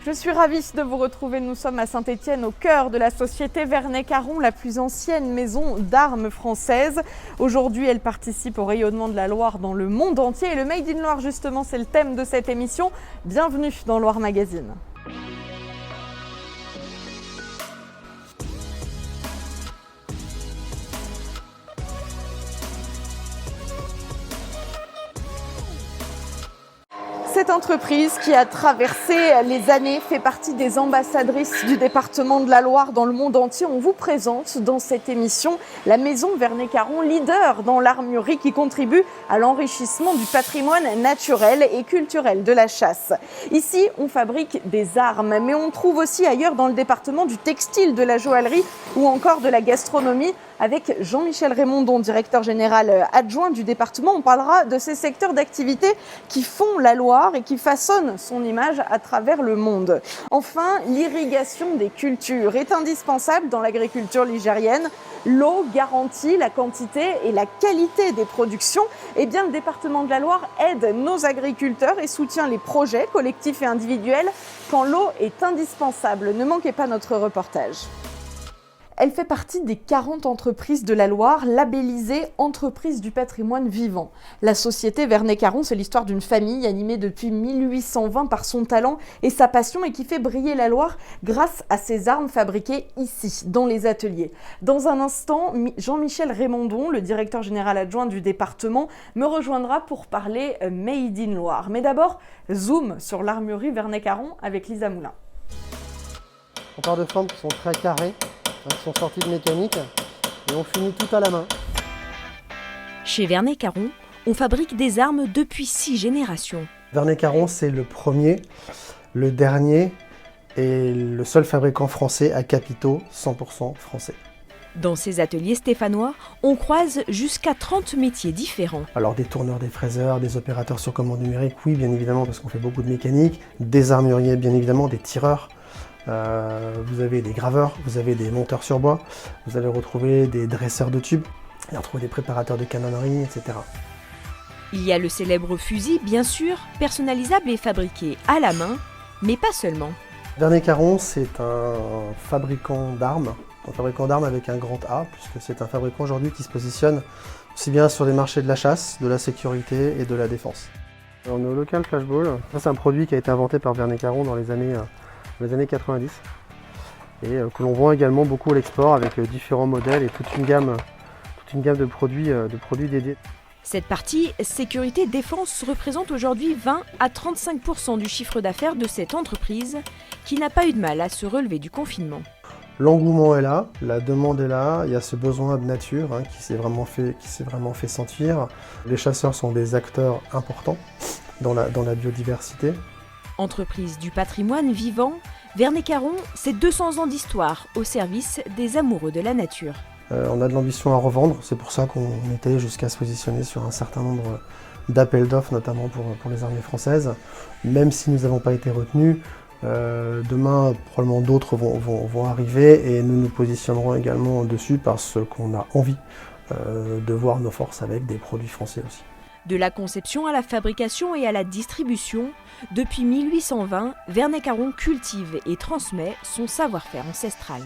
Je suis ravie de vous retrouver. Nous sommes à Saint-Étienne, au cœur de la société Vernet-Caron, la plus ancienne maison d'armes française. Aujourd'hui, elle participe au rayonnement de la Loire dans le monde entier. Et le Made in Loire, justement, c'est le thème de cette émission. Bienvenue dans Loire Magazine. Cette entreprise qui a traversé les années fait partie des ambassadrices du département de la Loire dans le monde entier. On vous présente dans cette émission la maison Vernet-Caron, leader dans l'armurerie qui contribue à l'enrichissement du patrimoine naturel et culturel de la chasse. Ici, on fabrique des armes, mais on trouve aussi ailleurs dans le département du textile, de la joaillerie ou encore de la gastronomie. Avec Jean-Michel Raymondon, directeur général adjoint du département, on parlera de ces secteurs d'activité qui font la Loire et qui façonnent son image à travers le monde. Enfin, l'irrigation des cultures est indispensable dans l'agriculture ligérienne. L'eau garantit la quantité et la qualité des productions. Eh bien, le département de la Loire aide nos agriculteurs et soutient les projets collectifs et individuels quand l'eau est indispensable. Ne manquez pas notre reportage. Elle fait partie des 40 entreprises de la Loire labellisées Entreprises du patrimoine vivant. La société Vernet-Caron, c'est l'histoire d'une famille animée depuis 1820 par son talent et sa passion et qui fait briller la Loire grâce à ses armes fabriquées ici, dans les ateliers. Dans un instant, Jean-Michel Raymondon, le directeur général adjoint du département, me rejoindra pour parler Made in Loire. Mais d'abord, zoom sur l'armurerie Vernet-Caron avec Lisa Moulin. On part de formes qui sont très carrées, qui sont sorties de mécanique et on finit tout à la main. Chez Vernet-Caron, on fabrique des armes depuis 6 générations. Vernet-Caron, c'est le premier, le dernier et le seul fabricant français à capitaux 100% français. Dans ces ateliers stéphanois, on croise jusqu'à 30 métiers différents. Alors des tourneurs, des fraiseurs, des opérateurs sur commande numérique, oui bien évidemment parce qu'on fait beaucoup de mécanique, des armuriers bien évidemment, des tireurs. Vous avez des graveurs, vous avez des monteurs sur bois, vous allez retrouver des dresseurs de tubes, et retrouver des préparateurs de canonnerie, etc. Il y a le célèbre fusil, bien sûr, personnalisable et fabriqué à la main, mais pas seulement. Vernet-Caron, c'est un fabricant d'armes avec un grand A, puisque c'est un fabricant aujourd'hui qui se positionne aussi bien sur les marchés de la chasse, de la sécurité et de la défense. On est au local Flashball. Ça, c'est un produit qui a été inventé par Vernet-Caron dans les années 90 et que l'on vend également beaucoup à l'export avec différents modèles et toute une gamme de produits dédiés. Cette partie sécurité-défense représente aujourd'hui 20 à 35% du chiffre d'affaires de cette entreprise qui n'a pas eu de mal à se relever du confinement. L'engouement est là, la demande est là, il y a ce besoin de nature qui s'est vraiment fait sentir. Les chasseurs sont des acteurs importants dans la biodiversité. Entreprise du patrimoine vivant, Vernet-Caron, c'est 200 ans d'histoire au service des amoureux de la nature. On a de l'ambition à revendre, c'est pour ça qu'on était jusqu'à se positionner sur un certain nombre d'appels d'offres, notamment pour les armées françaises. Même si nous n'avons pas été retenus, demain probablement d'autres vont arriver et nous nous positionnerons également dessus parce qu'on a envie de voir nos forces avec des produits français aussi. De la conception à la fabrication et à la distribution, depuis 1820, Vernet-Caron cultive et transmet son savoir-faire ancestral.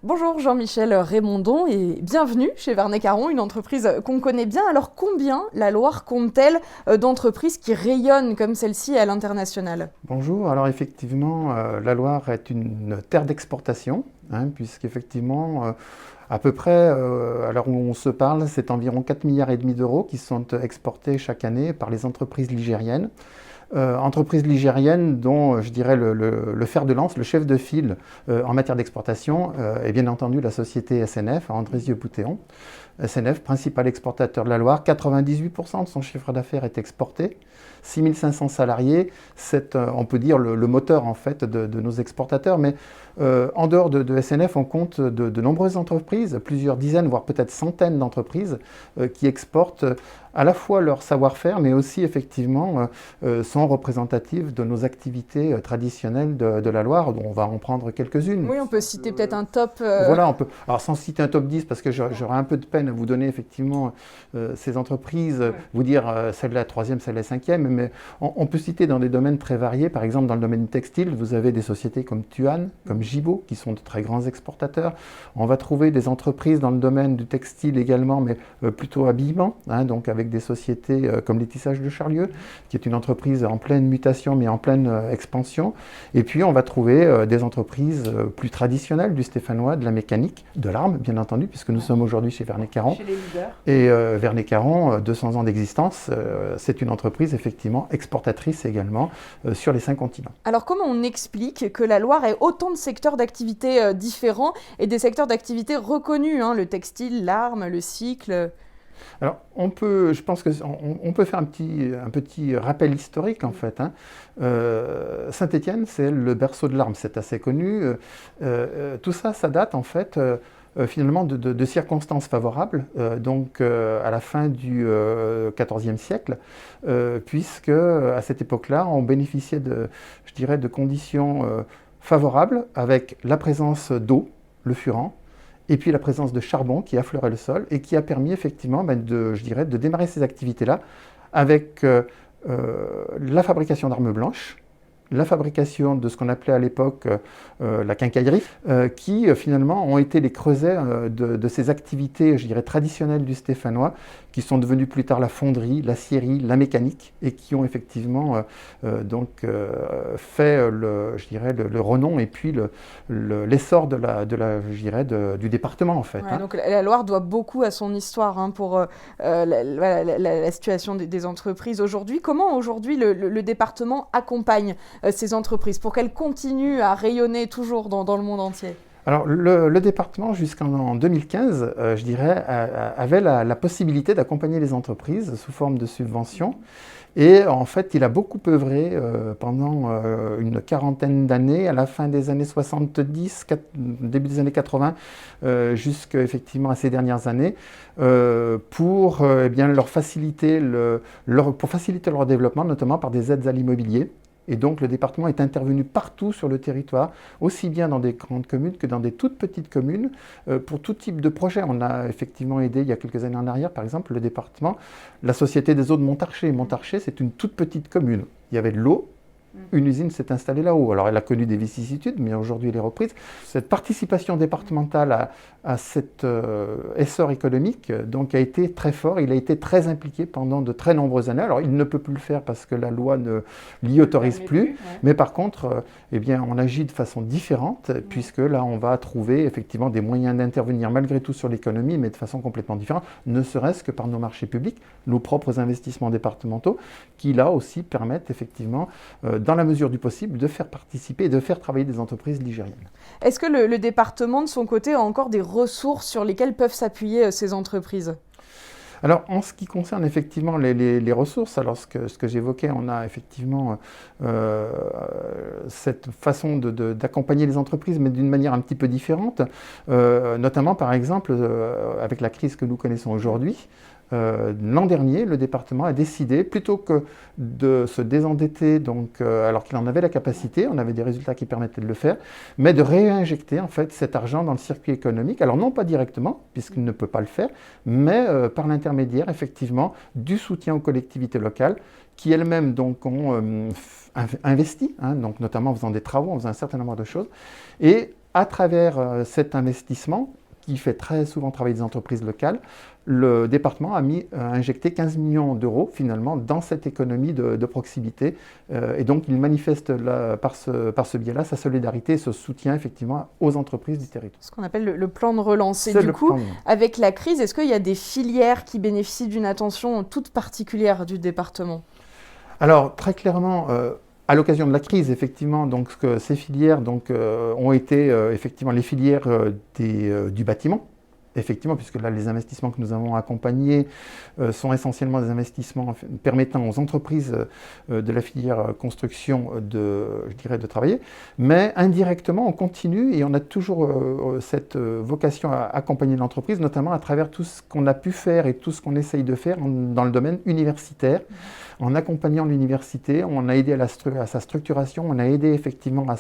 Bonjour Jean-Michel Raymondon et bienvenue chez Vernet-Caron, une entreprise qu'on connaît bien. Alors combien la Loire compte-t-elle d'entreprises qui rayonnent comme celle-ci à l'international ? Bonjour, alors effectivement la Loire est une terre d'exportation, puisqu'effectivement à peu près, à l'heure où on se parle, c'est environ 4,5 milliards d'euros qui sont exportés chaque année par les entreprises ligériennes. Entreprise ligérienne dont je dirais le fer de lance, le chef de file en matière d'exportation est bien entendu la société SNF à Andrézieux-Boutéon. SNF, principal exportateur de la Loire, 98% de son chiffre d'affaires est exporté, 6500 salariés, c'est on peut dire le moteur en fait de nos exportateurs, mais en dehors de SNF, on compte de nombreuses entreprises, plusieurs dizaines, voire peut-être centaines d'entreprises qui exportent à la fois leur savoir-faire, mais aussi effectivement sont représentatives de nos activités traditionnelles de la Loire, dont on va en prendre quelques-unes. Oui, on peut citer peut-être un top. Voilà, on peut. Alors sans citer un top 10, parce que j'aurais un peu de peine à vous donner effectivement ces entreprises, vous dire celle la troisième, celle la cinquième, mais on peut citer dans des domaines très variés. Par exemple, dans le domaine textile, vous avez des sociétés comme Tuan, comme Gibaud, qui sont de très grands exportateurs. On va trouver des entreprises dans le domaine du textile également, mais plutôt habillement, donc avec des sociétés comme les Tissages de Charlieu, qui est une entreprise en pleine mutation mais en pleine expansion. Et puis on va trouver des entreprises plus traditionnelles du stéphanois, de la mécanique, de l'arme bien entendu, puisque nous sommes aujourd'hui chez Vernet Caron. Chez les leaders. Et Vernet Caron, 200 ans d'existence, c'est une entreprise effectivement exportatrice également sur les 5 continents. Alors comment on explique que la Loire ait autant de secteurs d'activité différents et des secteurs d'activité reconnus, le textile, l'arme, le cycle? Alors, je pense qu'on peut faire un petit rappel historique en fait. Saint-Étienne, c'est le berceau de l'arme, c'est assez connu. Tout ça, ça date en fait finalement de circonstances favorables, donc à la fin du XIVe siècle, puisque à cette époque-là, on bénéficiait de conditions favorables avec la présence d'eau, le furan, et puis la présence de charbon qui affleurait le sol et qui a permis effectivement de démarrer ces activités-là avec la fabrication d'armes blanches, la fabrication de ce qu'on appelait à l'époque la quincaillerie, qui finalement ont été les creusets de ces activités, traditionnelles du stéphanois, qui sont devenues plus tard la fonderie, la scierie, la mécanique, et qui ont effectivement fait le renom et puis l'essor du département en fait. Donc la Loire doit beaucoup à son histoire pour la situation des entreprises aujourd'hui. Comment aujourd'hui le département accompagne ces entreprises pour qu'elles continuent à rayonner toujours dans le monde entier? Alors, le département, jusqu'en 2015, avait la possibilité d'accompagner les entreprises sous forme de subventions. Et en fait, il a beaucoup œuvré pendant une quarantaine d'années, à la fin des années 70, début des années 80, jusqu'effectivement à ces dernières années, pour leur faciliter leur développement, notamment par des aides à l'immobilier. Et donc le département est intervenu partout sur le territoire, aussi bien dans des grandes communes que dans des toutes petites communes, pour tout type de projet. On a effectivement aidé, il y a quelques années en arrière, par exemple, le département, la Société des eaux de Montarcher. Montarcher, c'est une toute petite commune. Il y avait de l'eau. Une usine s'est installée là-haut. Alors elle a connu des vicissitudes, mais aujourd'hui elle est reprise. Cette participation départementale à cet essor économique donc, a été très fort. Il a été très impliqué pendant de très nombreuses années. Alors il ne peut plus le faire parce que la loi ne l'y autorise plus. Mais par contre, on agit de façon différente, puisque là on va trouver effectivement des moyens d'intervenir malgré tout sur l'économie, mais de façon complètement différente, ne serait-ce que par nos marchés publics, nos propres investissements départementaux, qui là aussi permettent effectivement dans la mesure du possible, de faire participer et de faire travailler des entreprises ligériennes. Est-ce que le département, de son côté, a encore des ressources sur lesquelles peuvent s'appuyer ces entreprises ? Alors, en ce qui concerne effectivement les ressources, alors ce que j'évoquais, on a effectivement cette façon d'accompagner les entreprises, mais d'une manière un petit peu différente, notamment par exemple avec la crise que nous connaissons aujourd'hui. L'an dernier, le département a décidé, plutôt que de se désendetter, alors qu'il en avait la capacité, on avait des résultats qui permettaient de le faire, mais de réinjecter en fait cet argent dans le circuit économique. Alors non pas directement, puisqu'il ne peut pas le faire, mais par l'intermédiaire effectivement du soutien aux collectivités locales, qui elles-mêmes donc ont investi, donc notamment en faisant des travaux, en faisant un certain nombre de choses, et à travers cet investissement, qui fait très souvent travailler des entreprises locales, le département a injecté 15 millions d'euros finalement dans cette économie de proximité. Et donc il manifeste par ce biais-là sa solidarité et ce soutien effectivement aux entreprises du territoire. Ce qu'on appelle le plan de relance. Et du coup, avec la crise, est-ce qu'il y a des filières qui bénéficient d'une attention toute particulière du département ? Alors très clairement, à l'occasion de la crise, effectivement, donc, ces filières ont été effectivement les filières du bâtiment, effectivement, puisque là, les investissements que nous avons accompagnés sont essentiellement des investissements permettant aux entreprises de la filière construction de travailler, mais indirectement, on continue et on a toujours cette vocation à accompagner l'entreprise, notamment à travers tout ce qu'on a pu faire et tout ce qu'on essaye de faire dans le domaine universitaire. En accompagnant l'université, on a aidé à sa structuration, on a aidé effectivement à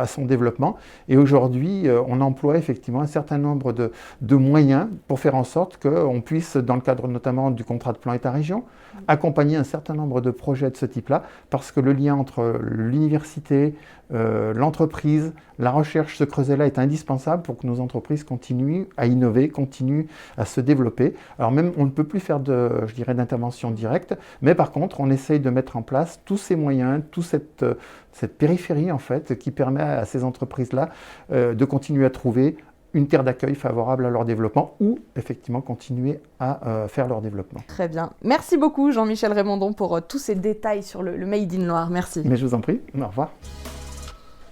son développement. Et aujourd'hui, on emploie effectivement un certain nombre de moyens pour faire en sorte qu'on puisse, dans le cadre notamment du contrat de plan État-région, accompagner un certain nombre de projets de ce type-là, parce que le lien entre l'université, l'entreprise, la recherche, ce creuset-là est indispensable pour que nos entreprises continuent à innover, continuent à se développer. Alors même, on ne peut plus faire d'intervention directe, mais par contre, on essaye de mettre en place tous ces moyens, toute cette périphérie en fait, qui permet à ces entreprises-là de continuer à trouver une terre d'accueil favorable à leur développement ou effectivement continuer à faire leur développement. Très bien. Merci beaucoup Jean-Michel Raymondon pour tous ces détails sur le Made in Loire. Merci. Mais je vous en prie. Au revoir.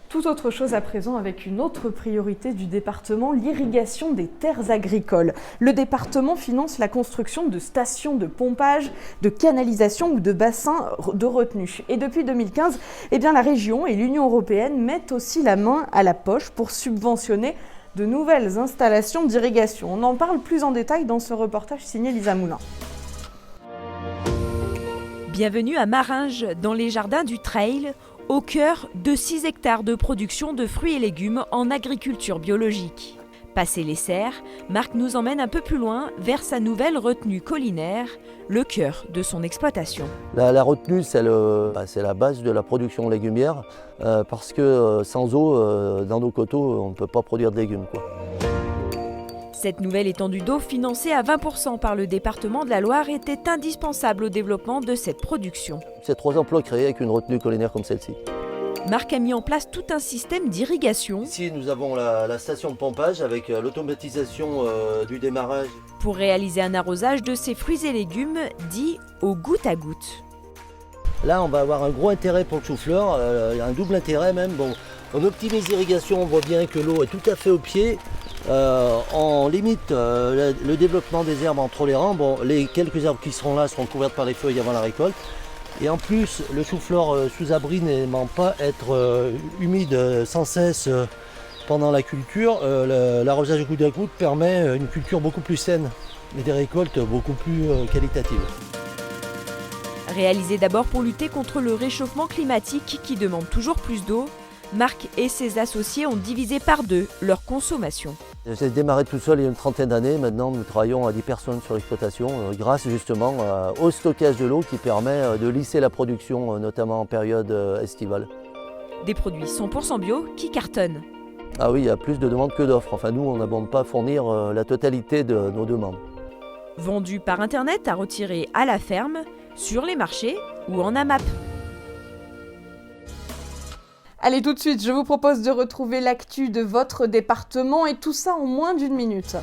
Tout autre chose à présent avec une autre priorité du département, l'irrigation des terres agricoles. Le département finance la construction de stations de pompage, de canalisation ou de bassins de retenue. Et depuis 2015, la région et l'Union européenne mettent aussi la main à la poche pour subventionner de nouvelles installations d'irrigation. On en parle plus en détail dans ce reportage signé Lisa Moulin. Bienvenue à Maringes, dans les jardins du Trail, au cœur de 6 hectares de production de fruits et légumes en agriculture biologique. Passé les serres, Marc nous emmène un peu plus loin vers sa nouvelle retenue collinaire, le cœur de son exploitation. La retenue, c'est la base de la production légumière parce que sans eau, dans nos coteaux, on ne peut pas produire de légumes, quoi. Cette nouvelle étendue d'eau, financée à 20% par le département de la Loire, était indispensable au développement de cette production. C'est 3 emplois créés avec une retenue collinaire comme celle-ci. Marc a mis en place tout un système d'irrigation. Ici, nous avons la station de pompage avec l'automatisation du démarrage. Pour réaliser un arrosage de ces fruits et légumes dit au goutte à goutte. Là, on va avoir un gros intérêt pour le chou-fleur, un double intérêt même. Bon, on optimise l'irrigation, on voit bien que l'eau est tout à fait au pied. On limite le développement des herbes entre les rangs. Bon, les quelques herbes qui seront là seront couvertes par les feuilles avant la récolte. Et en plus, le chou-fleur sous abri n'aimant pas être humide sans cesse pendant la culture, l'arrosage goutte à goutte permet une culture beaucoup plus saine et des récoltes beaucoup plus qualitatives. Réalisé d'abord pour lutter contre le réchauffement climatique qui demande toujours plus d'eau, Marc et ses associés ont divisé par 2 leur consommation. J'ai démarré tout seul il y a une trentaine d'années. Maintenant, nous travaillons à 10 personnes sur l'exploitation grâce justement au stockage de l'eau qui permet de lisser la production, notamment en période estivale. Des produits 100% bio qui cartonnent. Ah oui, il y a plus de demandes que d'offres. Enfin, nous, on n'abonde pas à fournir la totalité de nos demandes. Vendus par Internet à retirer à la ferme, sur les marchés ou en AMAP. Allez, tout de suite, je vous propose de retrouver l'actu de votre département et tout ça en moins d'1 minute.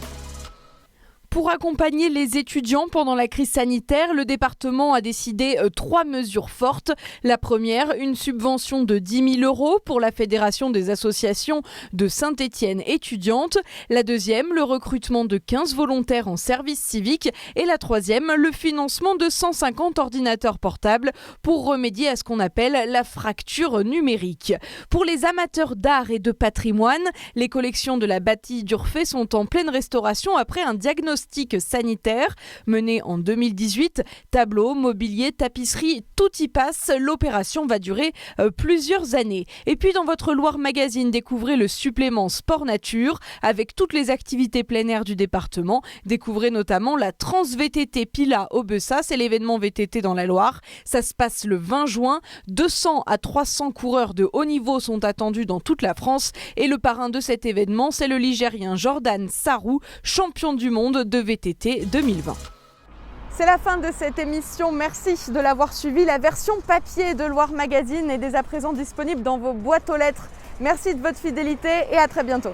Pour accompagner les étudiants pendant la crise sanitaire, le département a décidé 3 mesures fortes. La première, une subvention de 10 000 € pour la Fédération des associations de Saint-Étienne étudiantes. La deuxième, le recrutement de 15 volontaires en service civique. Et la troisième, le financement de 150 ordinateurs portables pour remédier à ce qu'on appelle la fracture numérique. Pour les amateurs d'art et de patrimoine, les collections de la bâtie d'Urfé sont en pleine restauration après un diagnostic sanitaire mené en 2018. Tableaux, mobilier, tapisserie, tout y passe. L'opération va durer plusieurs années. Et puis dans votre Loire Magazine, découvrez le supplément Sport Nature avec toutes les activités plein air du département. Découvrez notamment la Trans-VTT Pila au Bessa, c'est l'événement VTT dans la Loire. Ça se passe le 20 juin. 200 à 300 coureurs de haut niveau sont attendus dans toute la France. Et le parrain de cet événement, c'est le Ligérien Jordan Sarrou, champion du monde de VTT 2020. C'est la fin de cette émission. Merci de l'avoir suivi. La version papier de Loire Magazine est dès à présent disponible dans vos boîtes aux lettres. Merci de votre fidélité et à très bientôt.